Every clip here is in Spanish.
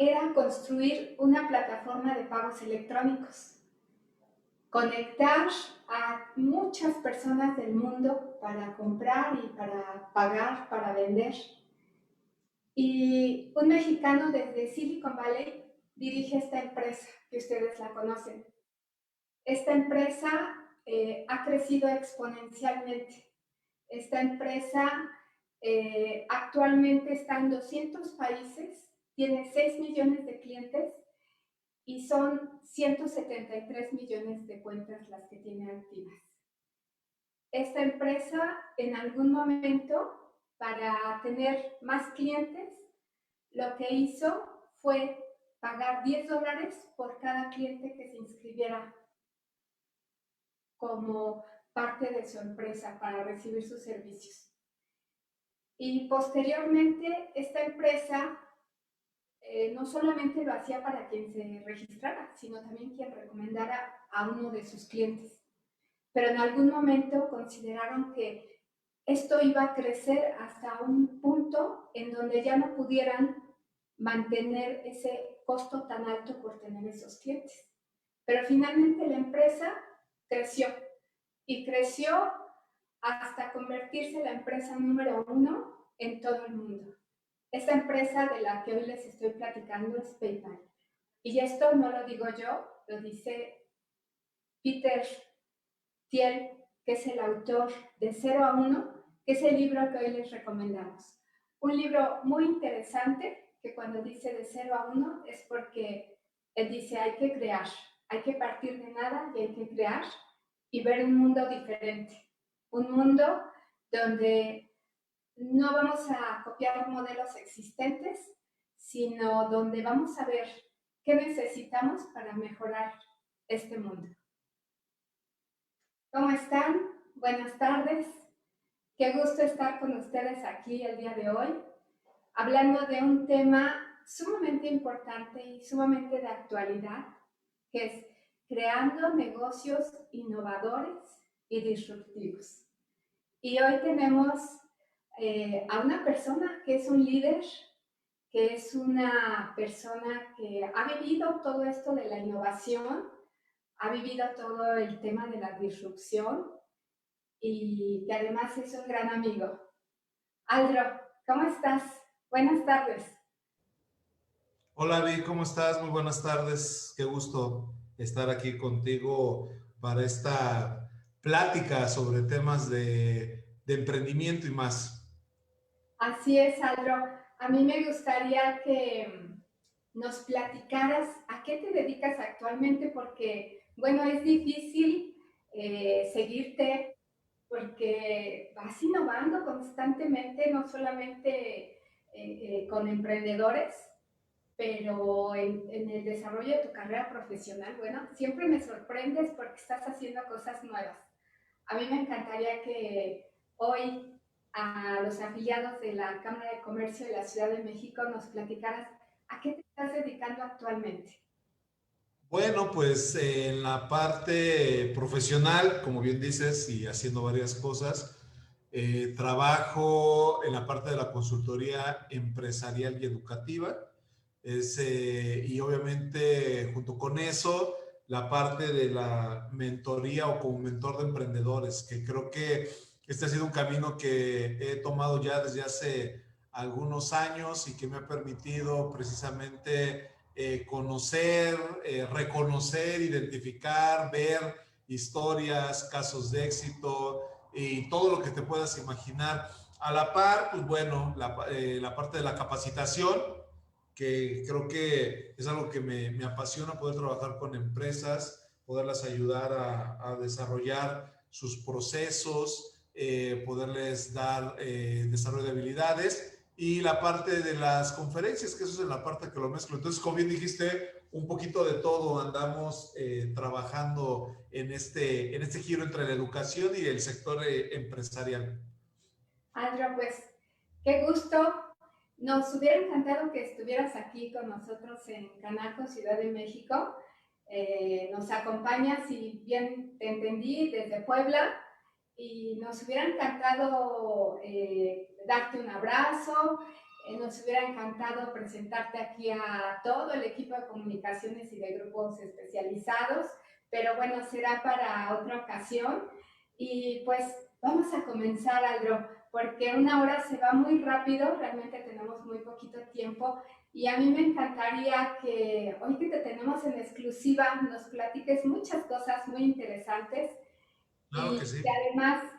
era construir una plataforma de pagos electrónicos, conectar a muchas personas del mundo para comprar y para pagar, para vender. Y un mexicano desde Silicon Valley dirige esta empresa, que ustedes la conocen. Esta empresa ha crecido exponencialmente. Esta empresa actualmente está en 200 países, tiene 6 millones de clientes y son 173 millones de cuentas las que tiene activas. Esta empresa en algún momento, para tener más clientes, lo que hizo fue pagar $10 por cada cliente que se inscribiera como parte de su empresa para recibir sus servicios. Y posteriormente esta empresa no solamente lo hacía para quien se registrara, sino también quien recomendara a uno de sus clientes. Pero en algún momento consideraron que esto iba a crecer hasta un punto en donde ya no pudieran mantener ese costo tan alto por tener esos clientes. Pero finalmente la empresa creció y creció hasta convertirse en la empresa número 1 en todo el mundo. Esta empresa de la que hoy les estoy platicando es PayPal. Y esto no lo digo yo, lo dice Peter Thiel, que es el autor de 0 a 1, que es el libro que hoy les recomendamos. Un libro muy interesante, que cuando dice de 0 a 1 es porque él dice hay que crear, hay que partir de nada y hay que crear y ver un mundo diferente. Un mundo donde no vamos a copiar modelos existentes, sino donde vamos a ver qué necesitamos para mejorar este mundo. ¿Cómo están? Buenas tardes. Qué gusto estar con ustedes aquí el día de hoy, hablando de un tema sumamente importante y sumamente de actualidad, que es creando negocios innovadores y disruptivos. Y hoy tenemos a una persona que es un líder, que es una persona que ha vivido todo esto de la innovación, ha vivido todo el tema de la disrupción y que además es un gran amigo. Aldro, ¿cómo estás? Buenas tardes. Hola, Vi, ¿cómo estás? Muy buenas tardes. Qué gusto estar aquí contigo para esta plática sobre temas de emprendimiento y más. Así es, Aldro. A mí me gustaría que nos platicaras a qué te dedicas actualmente, porque, bueno, es difícil seguirte porque vas innovando constantemente, no solamente con emprendedores, pero en el desarrollo de tu carrera profesional, bueno, siempre me sorprendes porque estás haciendo cosas nuevas. A mí me encantaría que hoy a los afiliados de la Cámara de Comercio de la Ciudad de México nos platicaras a qué te estás dedicando actualmente. Bueno, pues en la parte profesional, como bien dices, y haciendo varias cosas, trabajo en la parte de la consultoría empresarial y educativa. Y obviamente junto con eso, la parte de la mentoría o como mentor de emprendedores, que creo que este ha sido un camino que he tomado ya desde hace algunos años y que me ha permitido precisamente conocer, reconocer, identificar, ver historias, casos de éxito y todo lo que te puedas imaginar. A la par, pues bueno, la parte de la capacitación, que creo que es algo que me apasiona, poder trabajar con empresas, poderlas ayudar a desarrollar sus procesos, poderles dar desarrollo de habilidades y la parte de las conferencias, que eso es en la parte que lo mezclo. Entonces, como bien dijiste, un poquito de todo andamos trabajando en este giro entre la educación y el sector empresarial. Andra, pues qué gusto. Nos hubiera encantado que estuvieras aquí con nosotros en Canaco, Ciudad de México. Nos acompañas, si bien te entendí, desde Puebla y nos hubiera encantado darte un abrazo, Nos hubiera encantado presentarte aquí a todo el equipo de comunicaciones y de grupos especializados, pero bueno, será para otra ocasión. Y pues vamos a comenzar, Aldro, porque una hora se va muy rápido, realmente tenemos muy poquito tiempo y a mí me encantaría que hoy que te tenemos en exclusiva nos platiques muchas cosas muy interesantes Claro que y sí. que además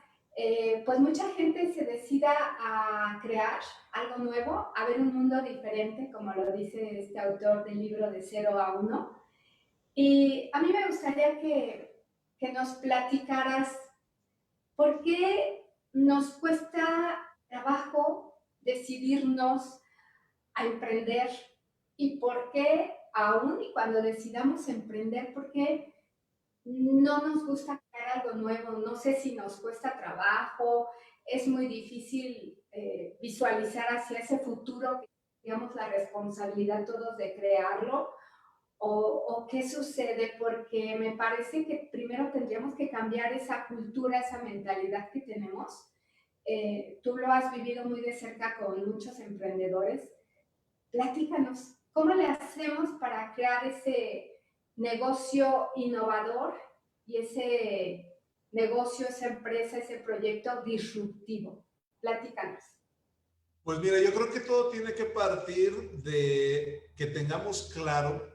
pues mucha gente se decida a crear algo nuevo, a ver un mundo diferente, como lo dice este autor del libro de 0 a 1. Y a mí me gustaría que nos platicaras por qué nos cuesta trabajo decidirnos a emprender y por qué aún y cuando decidamos emprender, por qué no nos gusta crear algo nuevo, no sé si nos cuesta trabajo, es muy difícil visualizar hacia ese futuro, digamos, la responsabilidad todos de crearlo, o qué sucede, porque me parece que primero tendríamos que cambiar esa cultura, esa mentalidad que tenemos. Tú lo has vivido muy de cerca con muchos emprendedores. Platícanos, ¿cómo le hacemos para crear ese negocio innovador y ese negocio, esa empresa, ese proyecto disruptivo? Platícanos. Pues mira, yo creo que todo tiene que partir de que tengamos claro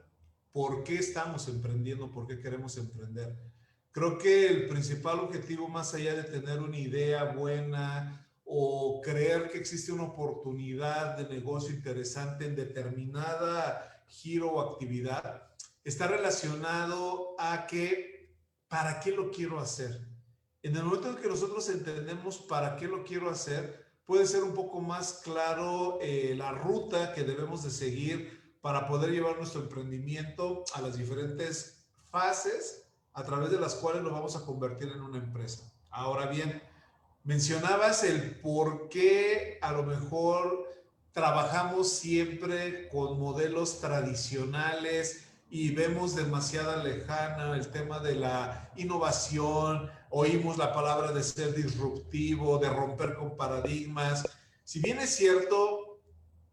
por qué estamos emprendiendo, por qué queremos emprender. Creo que el principal objetivo, más allá de tener una idea buena o creer que existe una oportunidad de negocio interesante en determinada giro o actividad, está relacionado a que, ¿para qué lo quiero hacer? En el momento en que nosotros entendemos para qué lo quiero hacer, puede ser un poco más claro la ruta que debemos de seguir para poder llevar nuestro emprendimiento a las diferentes fases a través de las cuales lo vamos a convertir en una empresa. Ahora bien, mencionabas el por qué a lo mejor trabajamos siempre con modelos tradicionales y vemos demasiado lejana el tema de la innovación, oímos la palabra de ser disruptivo, de romper con paradigmas. Si bien es cierto,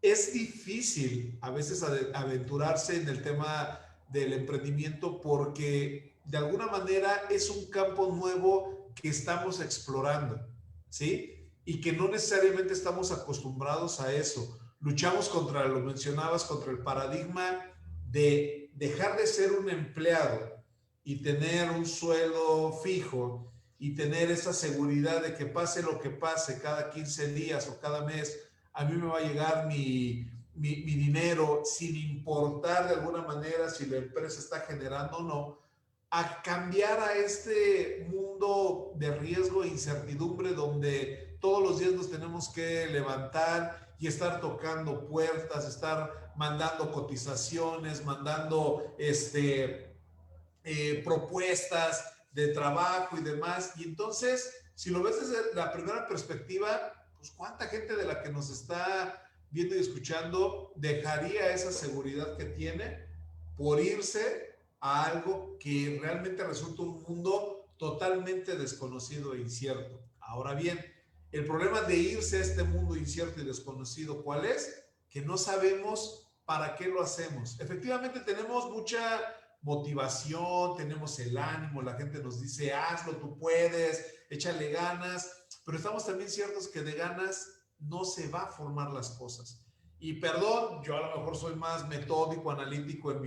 es difícil a veces aventurarse en el tema del emprendimiento porque de alguna manera es un campo nuevo que estamos explorando, ¿sí? Y que no necesariamente estamos acostumbrados a eso. Luchamos contra, lo mencionabas, contra el paradigma de dejar de ser un empleado y tener un sueldo fijo y tener esa seguridad de que pase lo que pase cada 15 días o cada mes, a mí me va a llegar mi dinero sin importar de alguna manera si la empresa está generando o no, a cambiar a este mundo de riesgo e incertidumbre donde todos los días nos tenemos que levantar y estar tocando puertas, estar mandando cotizaciones, mandando propuestas de trabajo y demás. Y entonces, si lo ves desde la primera perspectiva, pues cuánta gente de la que nos está viendo y escuchando dejaría esa seguridad que tiene por irse a algo que realmente resulta un mundo totalmente desconocido e incierto. Ahora bien, el problema de irse a este mundo incierto y desconocido, ¿cuál es? Que no sabemos para qué lo hacemos. Efectivamente, tenemos mucha motivación, tenemos el ánimo, la gente nos dice, hazlo, tú puedes, échale ganas, pero estamos también ciertos que de ganas no se va a formar las cosas. Y perdón, yo a lo mejor soy más metódico, analítico en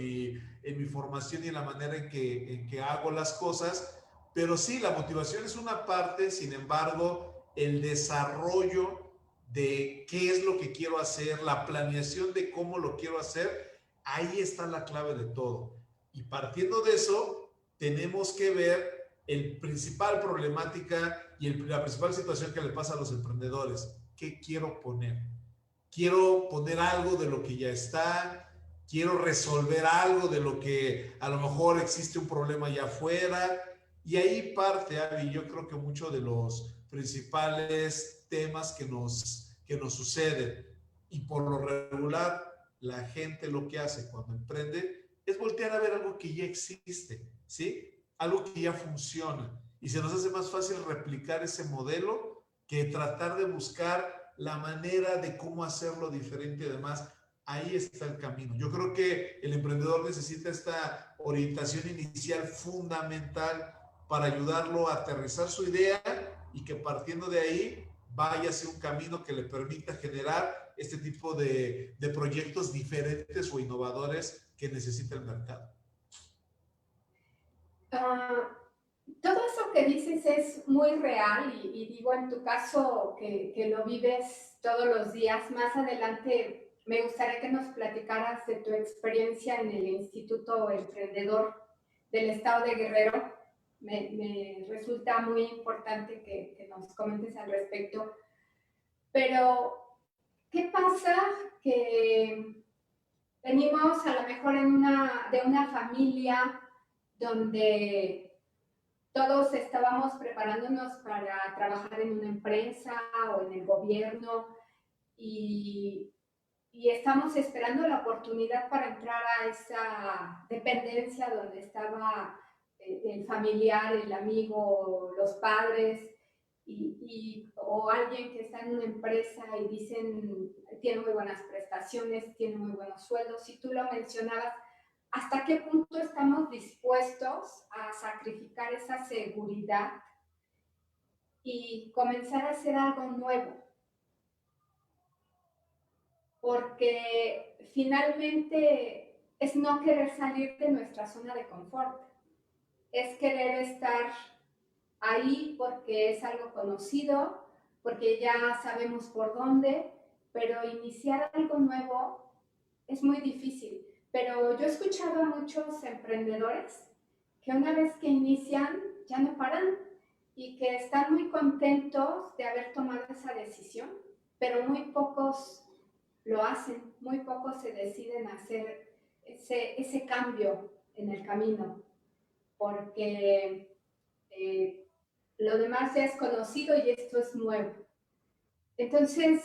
mi formación y en la manera en que hago las cosas, pero sí, la motivación es una parte, sin embargo, el desarrollo de qué es lo que quiero hacer, la planeación de cómo lo quiero hacer, ahí está la clave de todo. Y partiendo de eso, tenemos que ver el principal problemática y la principal situación que le pasa a los emprendedores. ¿Qué quiero poner? Quiero poner algo de lo que ya está, quiero resolver algo de lo que a lo mejor existe un problema allá afuera. Y ahí parte, Avi, yo creo que muchos de los principales temas que nos suceden. Y por lo regular, la gente lo que hace cuando emprende es voltear a ver algo que ya existe, ¿sí? Algo que ya funciona. Y se nos hace más fácil replicar ese modelo que tratar de buscar la manera de cómo hacerlo diferente y demás. Ahí está el camino. Yo creo que el emprendedor necesita esta orientación inicial fundamental para ayudarlo a aterrizar su idea y que partiendo de ahí vaya hacia un camino que le permita generar este tipo de proyectos diferentes o innovadores que necesita el mercado. Todo eso que dices es muy real y digo, en tu caso que lo vives todos los días. Más adelante me gustaría que nos platicaras de tu experiencia en el Instituto Emprendedor del Estado de Guerrero. Me resulta muy importante que nos comentes al respecto. Pero, ¿qué pasa? Que venimos a lo mejor de una familia donde todos estábamos preparándonos para trabajar en una empresa o en el gobierno y, y estamos esperando la oportunidad para entrar a esa dependencia donde estaba el familiar, el amigo, los padres o alguien que está en una empresa y dicen tiene muy buenas prestaciones, tiene muy buenos sueldos. Y tú lo mencionabas, ¿hasta qué punto estamos dispuestos a sacrificar esa seguridad y comenzar a hacer algo nuevo? Porque finalmente es no querer salir de nuestra zona de confort, es querer estar ahí porque es algo conocido, porque ya sabemos por dónde, pero iniciar algo nuevo es muy difícil. Pero yo he escuchado a muchos emprendedores que una vez que inician ya no paran y que están muy contentos de haber tomado esa decisión, pero muy pocos lo hacen, muy pocos se deciden a hacer ese cambio en el camino, porque lo demás ya es conocido y esto es nuevo. Entonces,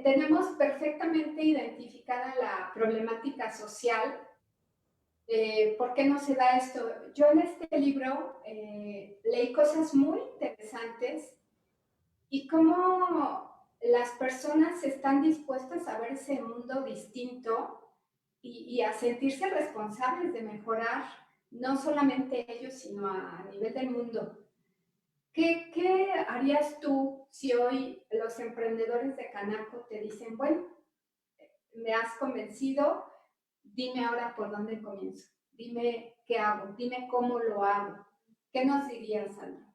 tenemos perfectamente identificada la problemática social. ¿Por qué no se da esto? Yo en este libro leí cosas muy interesantes y cómo las personas están dispuestas a ver ese mundo distinto y a sentirse responsables de mejorar no solamente ellos, sino a nivel del mundo. ¿Qué harías tú si hoy los emprendedores de Canaco te dicen, bueno, me has convencido, dime ahora por dónde comienzo, dime qué hago, dime cómo lo hago? ¿Qué nos dirías, Sandra?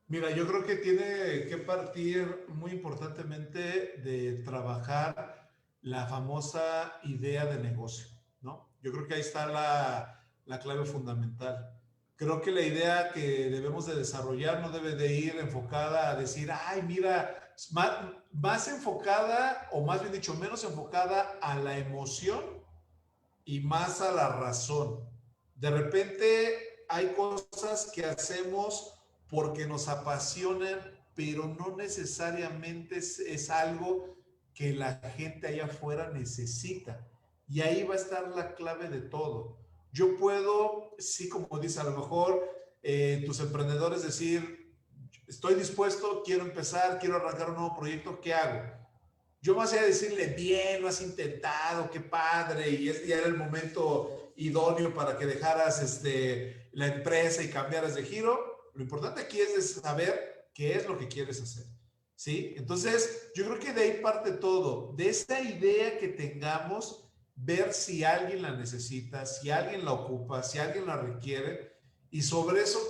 Mira, yo creo que tiene que partir muy importantemente de trabajar la famosa idea de negocio, ¿no? Yo creo que ahí está la clave fundamental. Creo que la idea que debemos de desarrollar no debe de ir enfocada a decir, ay, mira, más enfocada, o más bien dicho, menos enfocada a la emoción y más a la razón. De repente hay cosas que hacemos porque nos apasionan, pero no necesariamente es algo que la gente allá afuera necesita. Y ahí va a estar la clave de todo. Yo puedo, sí, como dice, a lo mejor tus emprendedores decir, estoy dispuesto, quiero empezar, quiero arrancar un nuevo proyecto, ¿qué hago? Yo más allá de decirle, bien, lo has intentado, qué padre, y este ya era el momento idóneo para que dejaras la empresa y cambiaras de giro, lo importante aquí es saber qué es lo que quieres hacer, ¿sí? Entonces, yo creo que de ahí parte todo, de esta idea que tengamos, ver si alguien la necesita, si alguien la ocupa, si alguien la requiere, y sobre eso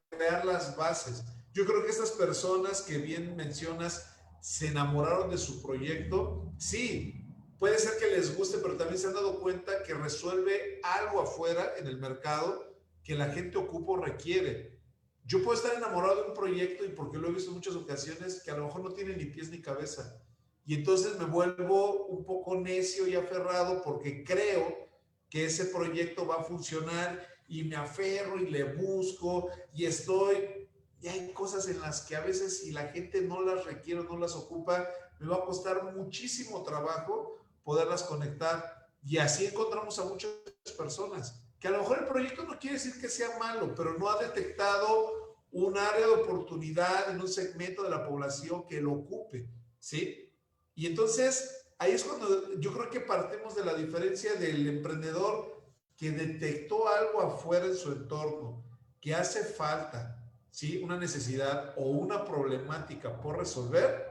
crear las bases. Yo creo que estas personas que bien mencionas, se enamoraron de su proyecto, sí, puede ser que les guste, pero también se han dado cuenta que resuelve algo afuera en el mercado que la gente ocupa o requiere. Yo puedo estar enamorado de un proyecto y porque lo he visto en muchas ocasiones que a lo mejor no tiene ni pies ni cabeza. Y entonces me vuelvo un poco necio y aferrado porque creo que ese proyecto va a funcionar y me aferro y le busco y estoy. Y hay cosas en las que a veces si la gente no las requiere o no las ocupa, me va a costar muchísimo trabajo poderlas conectar. Y así encontramos a muchas personas que a lo mejor el proyecto no quiere decir que sea malo, pero no ha detectado un área de oportunidad en un segmento de la población que lo ocupe. ¿sí? Y entonces, ahí es cuando yo creo que partimos de la diferencia del emprendedor que detectó algo afuera en su entorno, que hace falta, ¿sí? Una necesidad o una problemática por resolver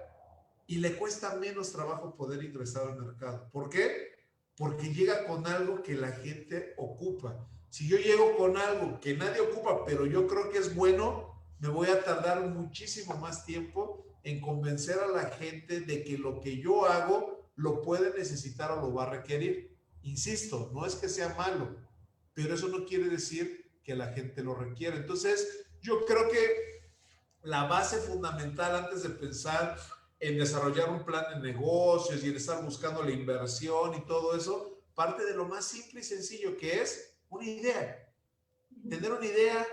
y le cuesta menos trabajo poder ingresar al mercado. ¿Por qué? Porque llega con algo que la gente ocupa. Si yo llego con algo que nadie ocupa, pero yo creo que es bueno, me voy a tardar muchísimo más tiempo en convencer a la gente de que lo que yo hago lo puede necesitar o lo va a requerir. Insisto, no es que sea malo, pero eso no quiere decir que la gente lo requiere. Entonces, yo creo que la base fundamental antes de pensar en desarrollar un plan de negocios y en estar buscando la inversión y todo eso, parte de lo más simple y sencillo que es una idea. Tener una idea,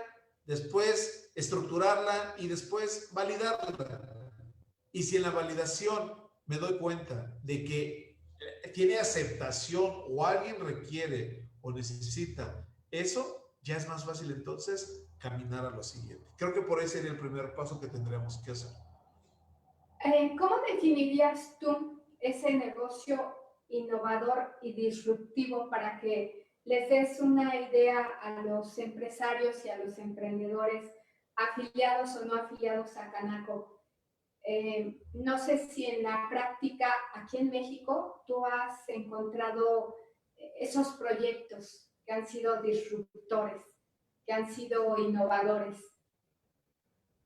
después estructurarla y después validarla. Y si en la validación me doy cuenta de que tiene aceptación o alguien requiere o necesita eso, ya es más fácil entonces caminar a lo siguiente. Creo que por ahí sería el primer paso que tendríamos que hacer. ¿Cómo definirías tú ese negocio innovador y disruptivo para que les des una idea a los empresarios y a los emprendedores afiliados o no afiliados a Canaco? No sé si en la práctica aquí en México tú has encontrado esos proyectos que han sido disruptores, que han sido innovadores.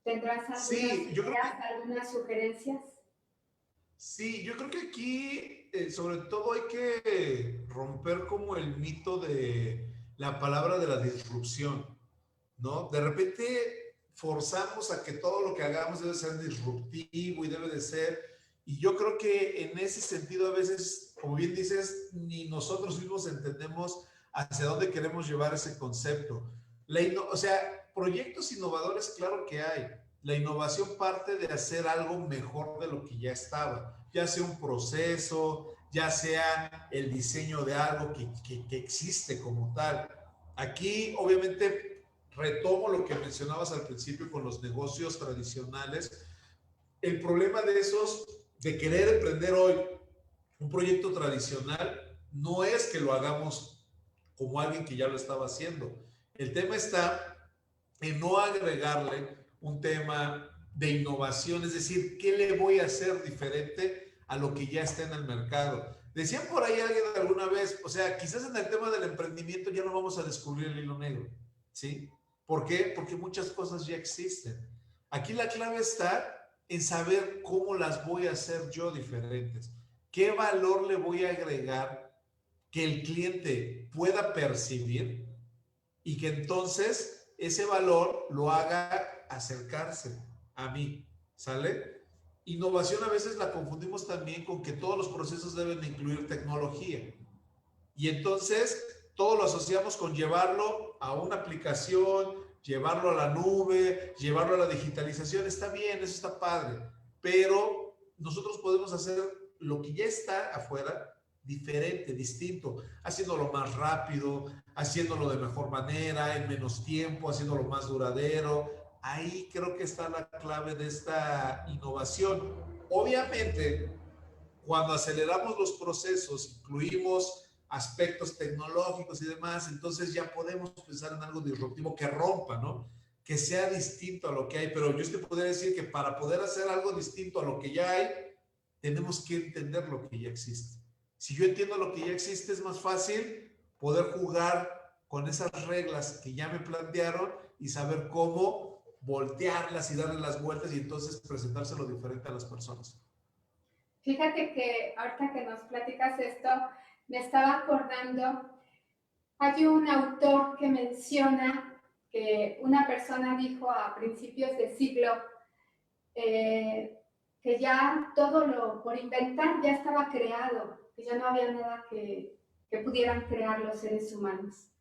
¿Tendrás algunas Sí, yo creo ideas, que algunas sugerencias? sí, yo creo que aquí sobre todo hay que romper como el mito de la palabra de la disrupción, ¿no? De repente forzamos a que todo lo que hagamos debe ser disruptivo y debe de ser, y yo creo que en ese sentido a veces, como bien dices, ni nosotros mismos entendemos hacia dónde queremos llevar ese concepto. O sea, proyectos innovadores, claro que hay. La innovación parte de hacer algo mejor de lo que ya estaba, ya sea un proceso, ya sea el diseño de algo que existe como tal. Aquí, obviamente, retomo lo que mencionabas al principio con los negocios tradicionales. El problema de esos, de querer emprender hoy un proyecto tradicional, no es que lo hagamos como alguien que ya lo estaba haciendo. El tema está en no agregarle un tema de innovación, es decir, ¿qué le voy a hacer diferente a lo que ya está en el mercado? Decían por ahí alguien alguna vez, o sea, quizás en el tema del emprendimiento ya no vamos a descubrir el hilo negro, ¿sí? ¿Por qué? Porque muchas cosas ya existen. Aquí la clave está en saber cómo las voy a hacer yo diferentes. ¿Qué valor le voy a agregar que el cliente pueda percibir y que entonces ese valor lo haga acercarse a mí? ¿Sale? Innovación a veces la confundimos también con que todos los procesos deben de incluir tecnología. Y entonces todo lo asociamos con llevarlo a una aplicación, llevarlo a la nube, llevarlo a la digitalización. Está bien, eso está padre, pero nosotros podemos hacer lo que ya está afuera diferente, distinto, haciéndolo más rápido, haciéndolo de mejor manera, en menos tiempo, haciéndolo más duradero. Ahí creo que está la clave de esta innovación. Obviamente, cuando aceleramos los procesos, incluimos aspectos tecnológicos y demás, entonces ya podemos pensar en algo disruptivo que rompa, ¿no? Que sea distinto a lo que hay. Pero yo te podría decir que para poder hacer algo distinto a lo que ya hay, tenemos que entender lo que ya existe. Si yo entiendo lo que ya existe, es más fácil poder jugar con esas reglas que ya me plantearon y saber cómo voltearlas y darle las vueltas y entonces presentárselo diferente a las personas. Fíjate que ahorita que nos platicas esto, me estaba acordando, hay un autor que menciona que una persona dijo a principios de siglo que ya todo lo por inventar ya estaba creado, que ya no había nada que pudieran crear los seres humanos.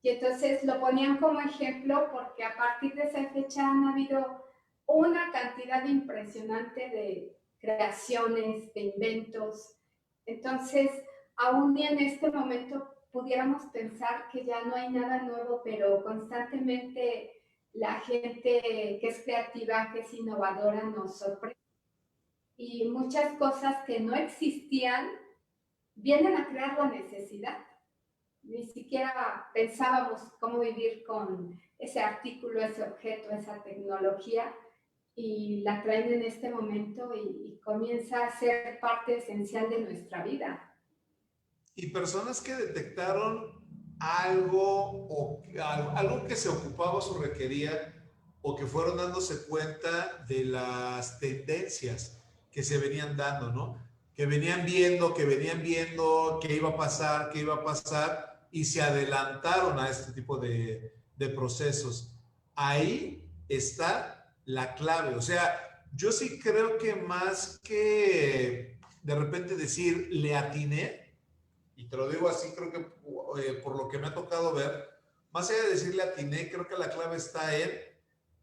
Y entonces lo ponían como ejemplo porque a partir de esa fecha han habido una cantidad impresionante de creaciones, de inventos. Entonces, aún en este momento pudiéramos pensar que ya no hay nada nuevo, pero constantemente la gente que es creativa, que es innovadora, nos sorprende. y muchas cosas que no existían vienen a crear la necesidad. Ni siquiera pensábamos cómo vivir con ese artículo, ese objeto, esa tecnología, y la traen en este momento y comienza a ser parte esencial de nuestra vida. Y personas que detectaron algo o algo que se ocupaba o se requería o que fueron dándose cuenta de las tendencias que se venían dando, ¿no? Que venían viendo qué iba a pasar, qué iba a pasar y se adelantaron a este tipo de procesos. Ahí está la clave. O sea, yo sí creo que más que de repente decir le atiné, y te lo digo así, creo que por lo que me ha tocado ver, más allá de decirle atiné, creo que la clave está en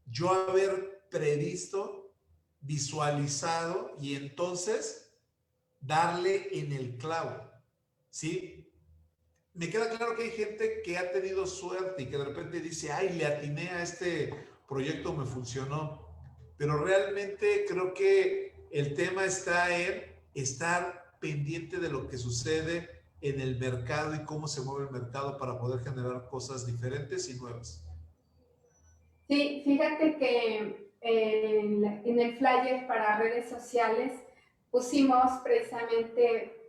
yo haber previsto, visualizado y entonces darle en el clavo, ¿sí? Me queda claro que hay gente que ha tenido suerte y que de repente dice, ay, le atiné a este proyecto, me funcionó. Pero realmente creo que el tema está en estar pendiente de lo que sucede en el mercado y cómo se mueve el mercado para poder generar cosas diferentes y nuevas. Sí, fíjate que en el flyer para redes sociales pusimos precisamente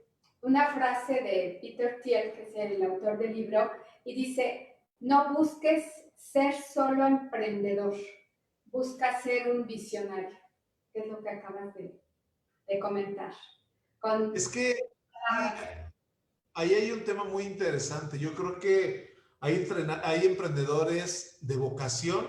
una frase de Peter Thiel, que es el autor del libro, y dice, no busques ser solo emprendedor, busca ser un visionario, que es lo que acabas de comentar. Con, Es que ahí, ahí hay un tema muy interesante. Yo creo que hay emprendedores de vocación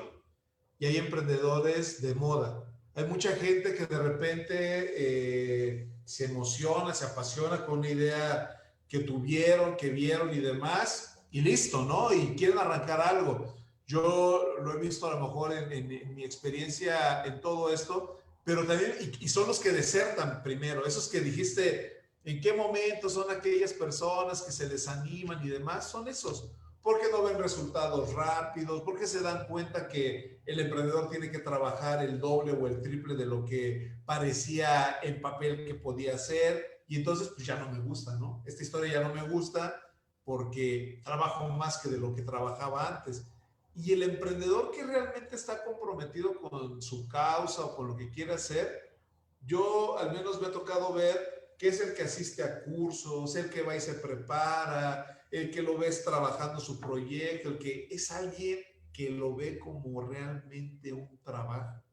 y hay emprendedores de moda. Hay mucha gente que de repente se emociona, se apasiona con una idea que tuvieron, que vieron y demás, y listo, ¿no? Y quieren arrancar algo. Yo lo he visto a lo mejor en mi experiencia en todo esto, pero también, y son los que desertan primero, esos que dijiste, ¿en qué momento son aquellas personas que se desaniman y demás? Son esos porque no ven resultados rápidos, porque se dan cuenta que el emprendedor tiene que trabajar el doble o el triple de lo que parecía en papel que podía hacer, y entonces pues ya no me gusta, ¿no? Esta historia ya no me gusta porque trabajo más que de lo que trabajaba antes. Y el emprendedor que realmente está comprometido con su causa o con lo que quiere hacer, yo al menos me ha tocado ver que es el que asiste a cursos, el que va y se prepara, el que lo ves trabajando su proyecto, el que es alguien que lo ve como realmente un trabajo.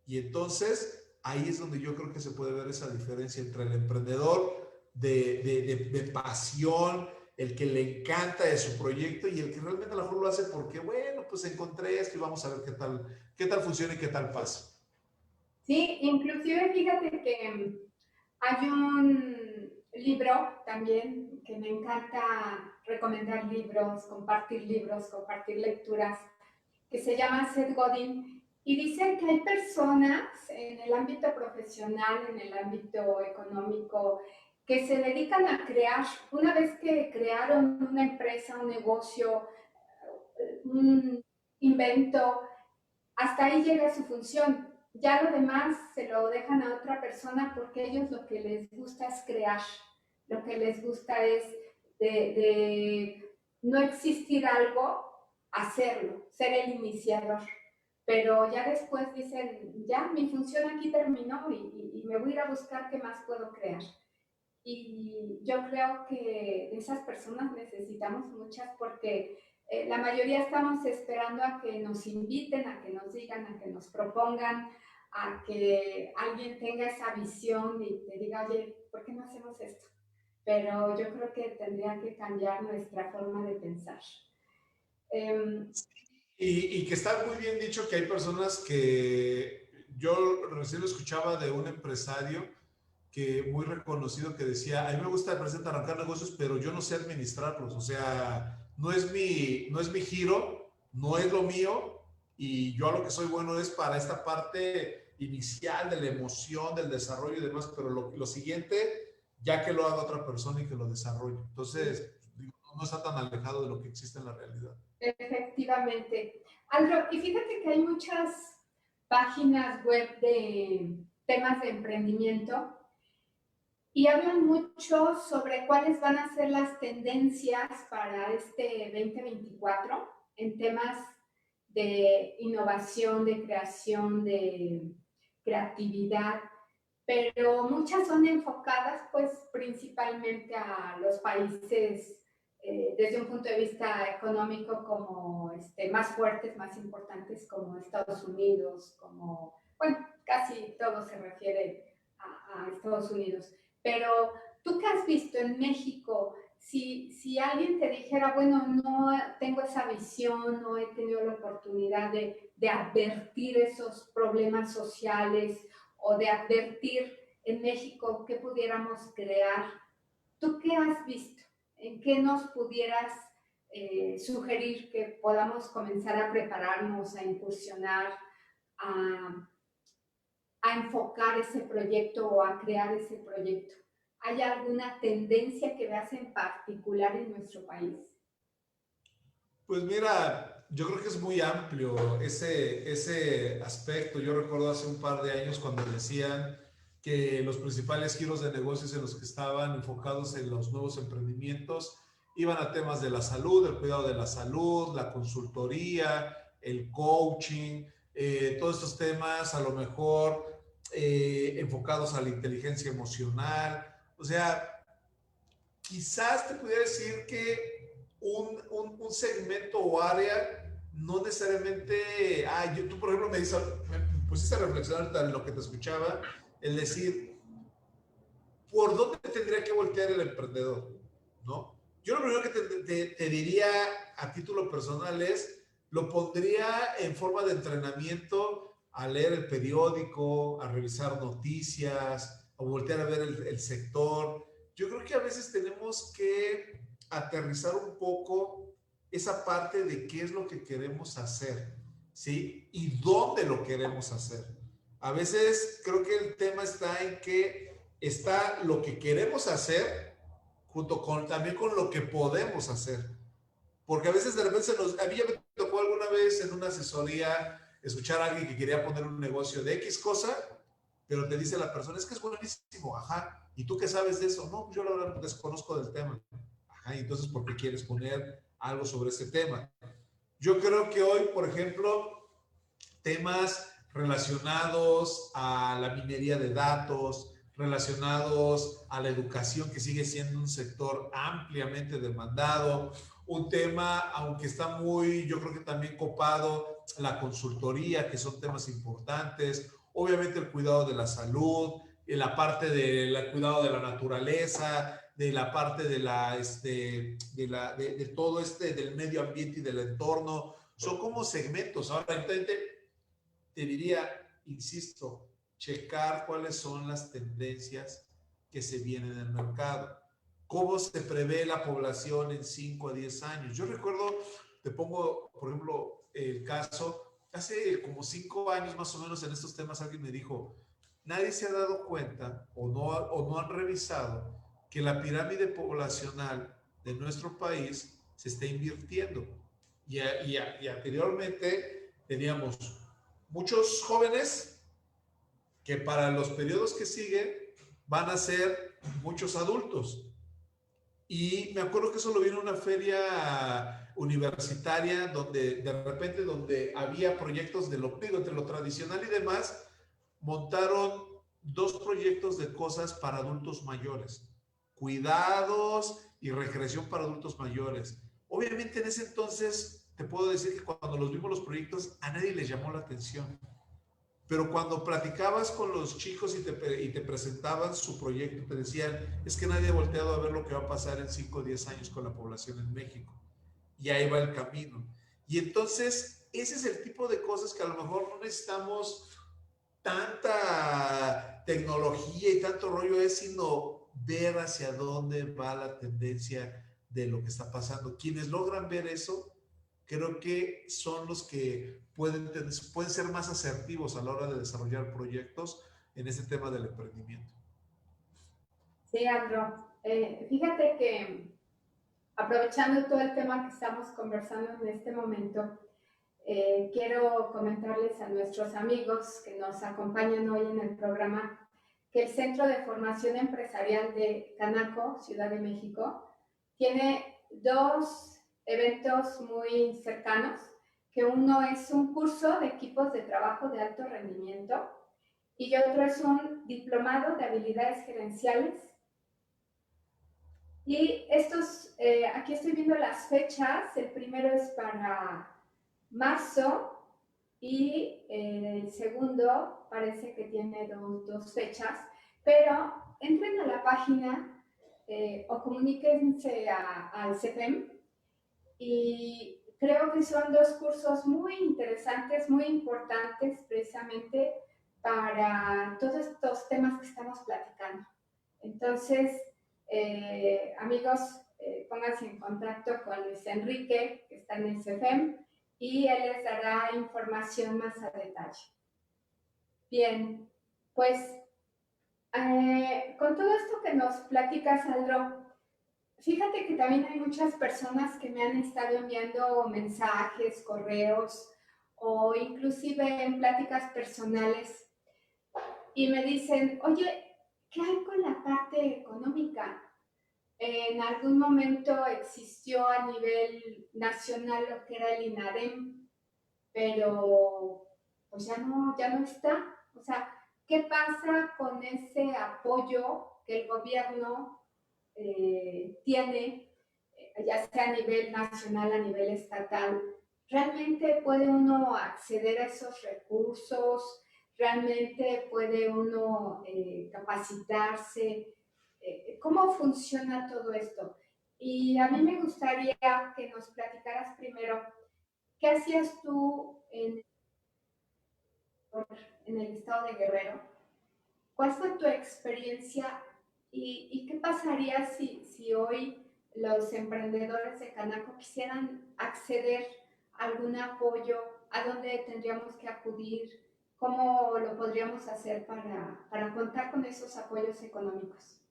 Y entonces ahí es donde yo creo que se puede ver esa diferencia entre el emprendedor de pasión, el que le encanta de su proyecto y el que realmente a lo mejor lo hace porque, bueno, pues encontré esto y vamos a ver qué tal funciona y qué tal pasa. sí, inclusive fíjate que hay un libro también que me encanta recomendar libros, compartir lecturas, que se llama Seth Godin, y dicen que hay personas en el ámbito profesional, en el ámbito económico, que se dedican a crear, una vez que crearon una empresa, un negocio, un invento, hasta ahí llega su función. Ya lo demás se lo dejan a otra persona porque a ellos lo que les gusta es crear, lo que les gusta es de no existir algo, hacerlo, ser el iniciador. Pero ya después dicen, ya mi función aquí terminó y me voy a ir a buscar qué más puedo crear. Y yo creo que de esas personas necesitamos muchas porque la mayoría estamos esperando a que nos inviten, a que nos digan, a que nos propongan, a que alguien tenga esa visión y te diga, oye, ¿por qué no hacemos esto? Pero yo creo que tendría que cambiar nuestra forma de pensar. Eh, Y que está muy bien dicho que hay personas que yo recién lo escuchaba de un empresario que muy reconocido que decía, a mí me gusta de presente arrancar negocios, pero yo no sé administrarlos, o sea, no es mi giro, no es lo mío, y yo a lo que soy bueno es para esta parte inicial de la emoción, del desarrollo y demás, pero lo siguiente, ya que lo haga otra persona y que lo desarrolle. Entonces, no está tan alejado de lo que existe en la realidad. Efectivamente. Aldo, y fíjate que hay muchas páginas web temas de emprendimiento y hablan mucho sobre cuáles van a ser las tendencias para este 2024 en temas de innovación, de creación, de creatividad, pero muchas son enfocadas pues principalmente a los países desde un punto de vista económico como más fuertes, más importantes como Estados Unidos, como, bueno, casi todo se refiere a Estados Unidos. Pero tú qué has visto en México, si alguien te dijera, bueno, no tengo esa visión, no he tenido la oportunidad de advertir esos problemas sociales o de advertir en México qué pudiéramos crear, ¿tú qué has visto? ¿En qué nos pudieras sugerir que podamos comenzar a prepararnos, a incursionar, a, a enfocar ese proyecto o a crear ese proyecto? ¿Hay alguna tendencia que veas en particular en nuestro país? Pues mira, yo creo que es muy amplio ese aspecto. Yo recuerdo hace un par de años cuando decían que los principales giros de negocios en los que estaban enfocados en los nuevos emprendimientos iban a temas de la salud, el cuidado de la salud, la consultoría, el coaching, todos estos temas a lo mejor enfocados a la inteligencia emocional. O sea, quizás te pudiera decir que un segmento o área no necesariamente, tú por ejemplo me pusiste a reflexionar en lo que te escuchaba, el decir, ¿por dónde tendría que voltear el emprendedor? ¿No? Yo lo primero que te diría a título personal es, lo pondría en forma de entrenamiento a leer el periódico, a revisar noticias, a voltear a ver el sector. Yo creo que a veces tenemos que aterrizar un poco esa parte de qué es lo que queremos hacer, ¿sí? Y dónde lo queremos hacer. A veces creo que el tema está en que está lo que queremos hacer junto con también con lo que podemos hacer. Porque a veces de repente a mí ya me tocó alguna vez en una asesoría escuchar a alguien que quería poner un negocio de X cosa, pero te dice la persona, es que es buenísimo, ajá, ¿y tú qué sabes de eso? No, pues yo la verdad desconozco del tema. Ajá, y entonces, ¿por qué quieres poner algo sobre ese tema? Yo creo que hoy, por ejemplo, temas relacionados a la minería de datos, relacionados a la educación, que sigue siendo un sector ampliamente demandado, un tema, aunque está muy, yo creo que también copado, la consultoría, que son temas importantes, obviamente el cuidado de la salud, la parte del cuidado de la naturaleza, de la parte de de todo del medio ambiente y del entorno, son como segmentos. Ahora, te diría, insisto, checar cuáles son las tendencias que se vienen en el mercado. ¿Cómo se prevé la población en 5 a 10 años? Yo recuerdo, te pongo, por ejemplo, el caso, hace como 5 años más o menos en estos temas alguien me dijo, nadie se ha dado cuenta o no han revisado que la pirámide poblacional de nuestro país se está invirtiendo. Y anteriormente teníamos muchos jóvenes que para los periodos que siguen van a ser muchos adultos. Y me acuerdo que eso lo vi en una feria universitaria donde de repente donde había proyectos de lo, digo, entre lo tradicional y demás, montaron dos proyectos de cosas para adultos mayores, cuidados y recreación para adultos mayores. Obviamente en ese entonces te puedo decir que cuando los vimos los proyectos a nadie les llamó la atención. Pero cuando platicabas con los chicos y te presentaban su proyecto, te decían, es que nadie ha volteado a ver lo que va a pasar en 5 o 10 años con la población en México. Y ahí va el camino. Y entonces, ese es el tipo de cosas que a lo mejor no necesitamos tanta tecnología y tanto rollo, es sino ver hacia dónde va la tendencia de lo que está pasando. Quienes logran ver eso, creo que son los que pueden ser más asertivos a la hora de desarrollar proyectos en este tema del emprendimiento. Sí, Andro. Fíjate que aprovechando todo el tema que estamos conversando en este momento, quiero comentarles a nuestros amigos que nos acompañan hoy en el programa que el Centro de Formación Empresarial de Canaco, Ciudad de México, tiene dos eventos muy cercanos, que uno es un curso de equipos de trabajo de alto rendimiento y otro es un diplomado de habilidades gerenciales. Y estos, aquí estoy viendo las fechas, el primero es para marzo y el segundo parece que tiene dos fechas, pero entren a la página o comuníquense al CEPEM y creo que son dos cursos muy interesantes, muy importantes precisamente para todos estos temas que estamos platicando. Entonces, amigos, pónganse en contacto con Luis Enrique, que está en el CEFEM, y él les dará información más a detalle. Bien, pues con todo esto que nos platica Sandro, fíjate que también hay muchas personas que me han estado enviando mensajes, correos o inclusive en pláticas personales y me dicen, oye, ¿qué hay con la parte económica? En algún momento existió a nivel nacional lo que era el INADEM, pero pues ya no está. O sea, ¿qué pasa con ese apoyo que el gobierno tiene, ya sea a nivel nacional, a nivel estatal? ¿Realmente puede uno acceder a esos recursos? ¿Realmente puede uno capacitarse? ¿Cómo funciona todo esto? Y a mí me gustaría que nos platicaras primero, ¿qué hacías tú en el estado de Guerrero? ¿Cuál fue tu experiencia y qué pasaría si hoy los emprendedores de Canaco quisieran acceder a algún apoyo? ¿A dónde tendríamos que acudir? ¿Cómo lo podríamos hacer para contar con esos apoyos económicos?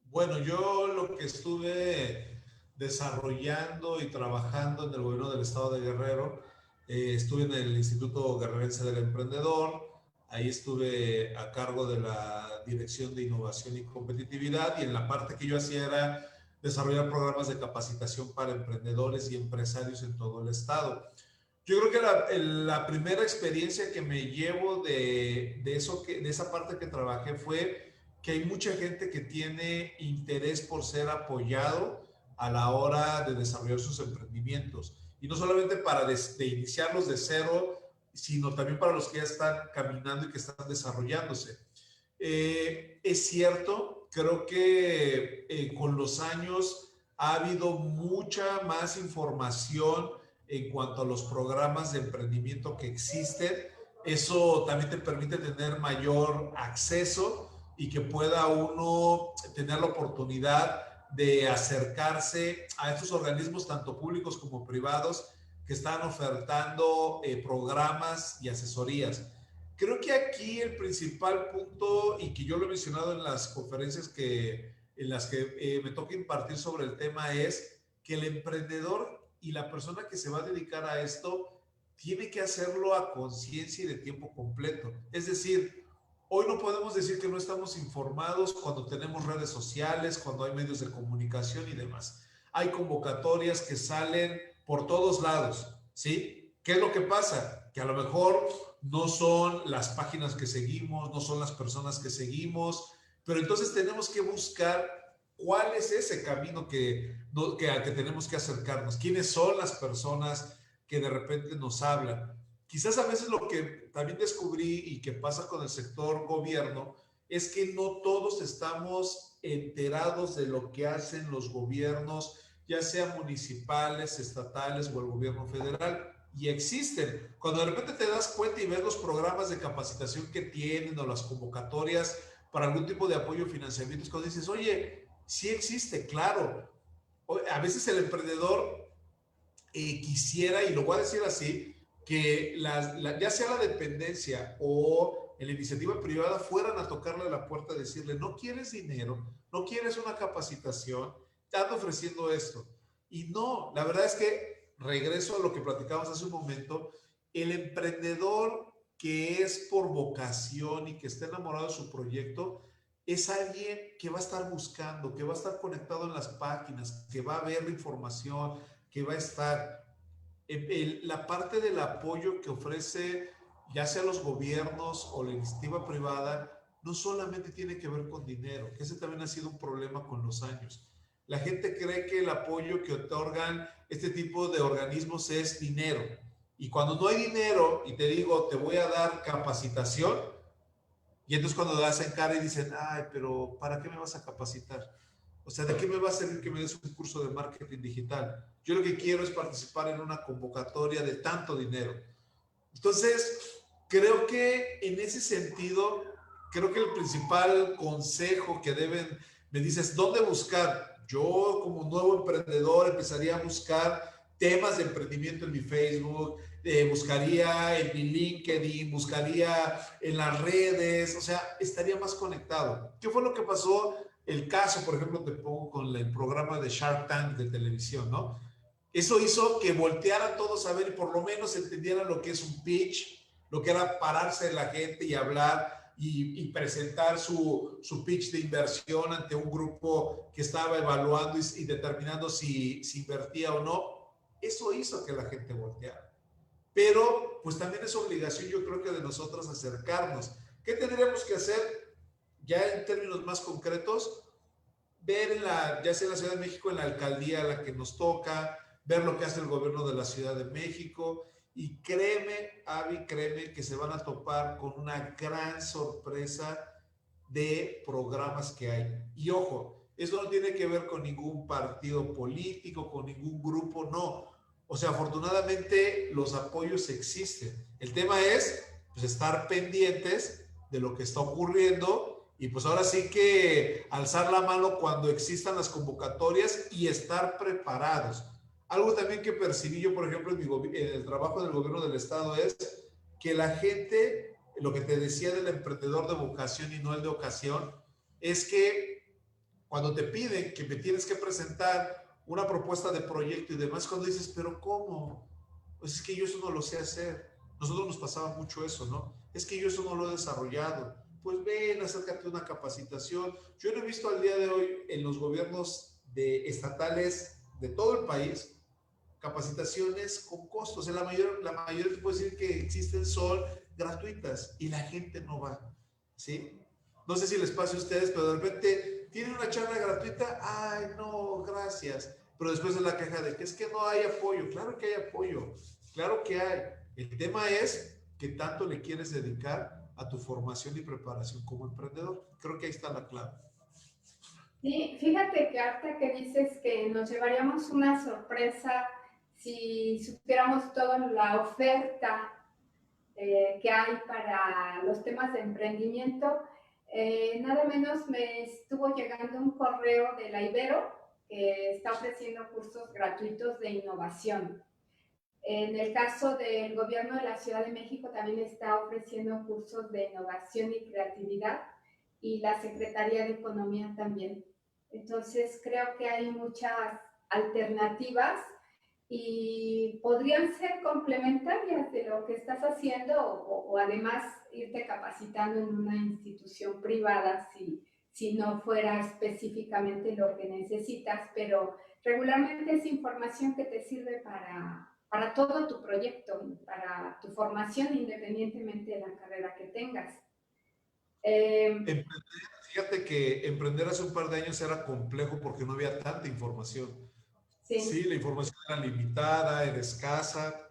Bueno, yo lo que estuve desarrollando y trabajando en el gobierno del estado de Guerrero, estuve en el Instituto Guerrerense del Emprendedor, ahí estuve a cargo de la Dirección de Innovación y Competitividad y en la parte que yo hacía era desarrollar programas de capacitación para emprendedores y empresarios en todo el estado. Yo creo que la primera experiencia que me llevo de esa parte que trabajé fue que hay mucha gente que tiene interés por ser apoyado a la hora de desarrollar sus emprendimientos. Y no solamente para de iniciarlos de cero, sino también para los que ya están caminando y que están desarrollándose. Es cierto, creo que con los años ha habido mucha más información en cuanto a los programas de emprendimiento que existen. Eso también te permite tener mayor acceso y que pueda uno tener la oportunidad de acercarse a estos organismos, tanto públicos como privados, que están ofertando programas y asesorías. Creo que aquí el principal punto, y que yo lo he mencionado en las conferencias en las que me toca impartir sobre el tema, es que el emprendedor y la persona que se va a dedicar a esto tiene que hacerlo a conciencia y de tiempo completo. Es decir, hoy no podemos decir que no estamos informados cuando tenemos redes sociales, cuando hay medios de comunicación y demás. Hay convocatorias que salen por todos lados, ¿sí? ¿Qué es lo que pasa? Que a lo mejor no son las páginas que seguimos, no son las personas que seguimos, pero entonces tenemos que buscar cuál es ese camino al que tenemos que acercarnos, quiénes son las personas que de repente nos hablan. Quizás a veces lo que también descubrí y que pasa con el sector gobierno es que no todos estamos enterados de lo que hacen los gobiernos, ya sean municipales, estatales o el gobierno federal. Y existen. Cuando de repente te das cuenta y ves los programas de capacitación que tienen o las convocatorias para algún tipo de apoyo o financiamiento, es cuando dices, oye, sí existe, claro. A veces el emprendedor quisiera, y lo voy a decir así, que ya sea la dependencia o la iniciativa privada fueran a tocarle a la puerta y decirle, no quieres dinero, no quieres una capacitación, te ando ofreciendo esto. Y no, la verdad es que regreso a lo que platicamos hace un momento, el emprendedor que es por vocación y que está enamorado de su proyecto, es alguien que va a estar buscando, que va a estar conectado en las páginas, que va a ver la información, que va a estar la parte del apoyo que ofrece ya sea los gobiernos o la iniciativa privada, no solamente tiene que ver con dinero, que ese también ha sido un problema con los años. La gente cree que el apoyo que otorgan este tipo de organismos es dinero. Y cuando no hay dinero y te digo, te voy a dar capacitación, y entonces cuando das en cara y dicen, ay, pero ¿para qué me vas a capacitar? O sea, ¿de qué me va a servir que me des un curso de marketing digital? Yo lo que quiero es participar en una convocatoria de tanto dinero. Entonces, creo que en ese sentido, creo que el principal consejo que deben, me dices, ¿dónde buscar? Yo como nuevo emprendedor empezaría a buscar temas de emprendimiento en mi Facebook, buscaría en mi LinkedIn, buscaría en las redes, o sea, estaría más conectado. ¿Qué fue lo que pasó? El caso, por ejemplo, te pongo con el programa de Shark Tank de televisión, ¿no? Eso hizo que voltearan todos a ver y por lo menos entendieran lo que es un pitch, lo que era pararse la gente y hablar y presentar su pitch de inversión ante un grupo que estaba evaluando y determinando si invertía o no. Eso hizo que la gente volteara. Pero pues también es obligación, yo creo que de nosotros acercarnos. ¿Qué tendríamos que hacer ya en términos más concretos? Ver ya sea en la Ciudad de México, en la alcaldía a la que nos toca, ver lo que hace el gobierno de la Ciudad de México y créeme, Avi, créeme que se van a topar con una gran sorpresa de programas que hay. Y ojo, eso no tiene que ver con ningún partido político, con ningún grupo, no. O sea, afortunadamente los apoyos existen. El tema es pues, estar pendientes de lo que está ocurriendo y pues ahora sí que alzar la mano cuando existan las convocatorias y estar preparados. Algo también que percibí yo, por ejemplo, en el trabajo del gobierno del estado es que la gente, lo que te decía del emprendedor de vocación y no el de ocasión, es que cuando te piden que me tienes que presentar una propuesta de proyecto y demás, cuando dices, pero ¿cómo? Pues es que yo eso no lo sé hacer. Nosotros nos pasaba mucho eso, ¿no? Es que yo eso no lo he desarrollado. Pues ven, acércate a una capacitación. Yo lo he visto al día de hoy en los gobiernos estatales de todo el país, capacitaciones con costos. La mayoría te puedo decir que existen son gratuitas y la gente no va, ¿sí? No sé si les pasa a ustedes, pero de repente tienen una charla gratuita, ay, no, gracias. Pero después de la queja de que es que no hay apoyo. Claro que hay apoyo, claro que hay. El tema es que tanto le quieres dedicar a tu formación y preparación como emprendedor. Creo que ahí está la clave. Sí, fíjate que ahorita que dices que nos llevaríamos una sorpresa si supiéramos toda la oferta que hay para los temas de emprendimiento, nada menos me estuvo llegando un correo de la Ibero que está ofreciendo cursos gratuitos de innovación. En el caso del gobierno de la Ciudad de México también está ofreciendo cursos de innovación y creatividad y la Secretaría de Economía también. Entonces creo que hay muchas alternativas y podrían ser complementarias de lo que estás haciendo o además irte capacitando en una institución privada si no fuera específicamente lo que necesitas, pero regularmente es información que te sirve para todo tu proyecto, para tu formación independientemente de la carrera que tengas. Fíjate que emprender hace un par de años era complejo porque no había tanta información. Sí, Sí. la información era limitada, era escasa,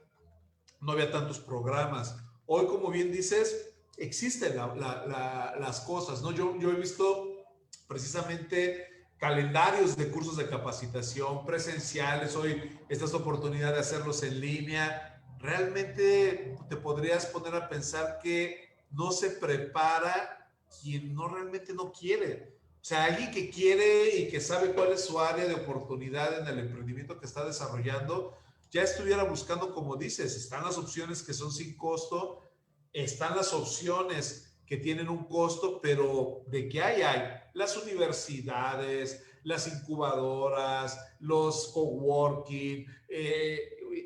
no había tantos programas. Hoy, como bien dices, existen las cosas, ¿no? Yo he visto precisamente calendarios de cursos de capacitación presenciales, hoy esta es la oportunidad de hacerlos en línea. Realmente te podrías poner a pensar que no se prepara quien no realmente no quiere. O sea, alguien que quiere y que sabe cuál es su área de oportunidad en el emprendimiento que está desarrollando, ya estuviera buscando, como dices, están las opciones que son sin costo, están las opciones que tienen un costo, pero ¿de qué hay? Las universidades, las incubadoras, los coworking,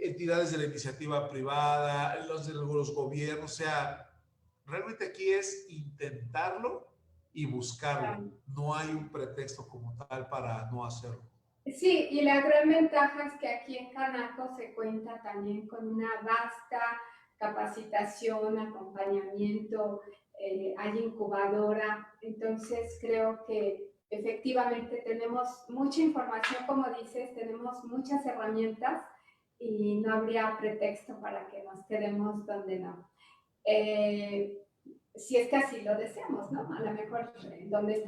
entidades de la iniciativa privada, los de los gobiernos, o sea, realmente aquí es intentarlo y buscarlo. No hay un pretexto como tal para no hacerlo. Sí, y la gran ventaja es que aquí en Canaco se cuenta también con una vasta capacitación, acompañamiento, hay incubadora, entonces creo que efectivamente tenemos mucha información, como dices, tenemos muchas herramientas y no habría pretexto para que nos quedemos donde no. Si es que así lo deseamos, ¿no? A lo mejor donde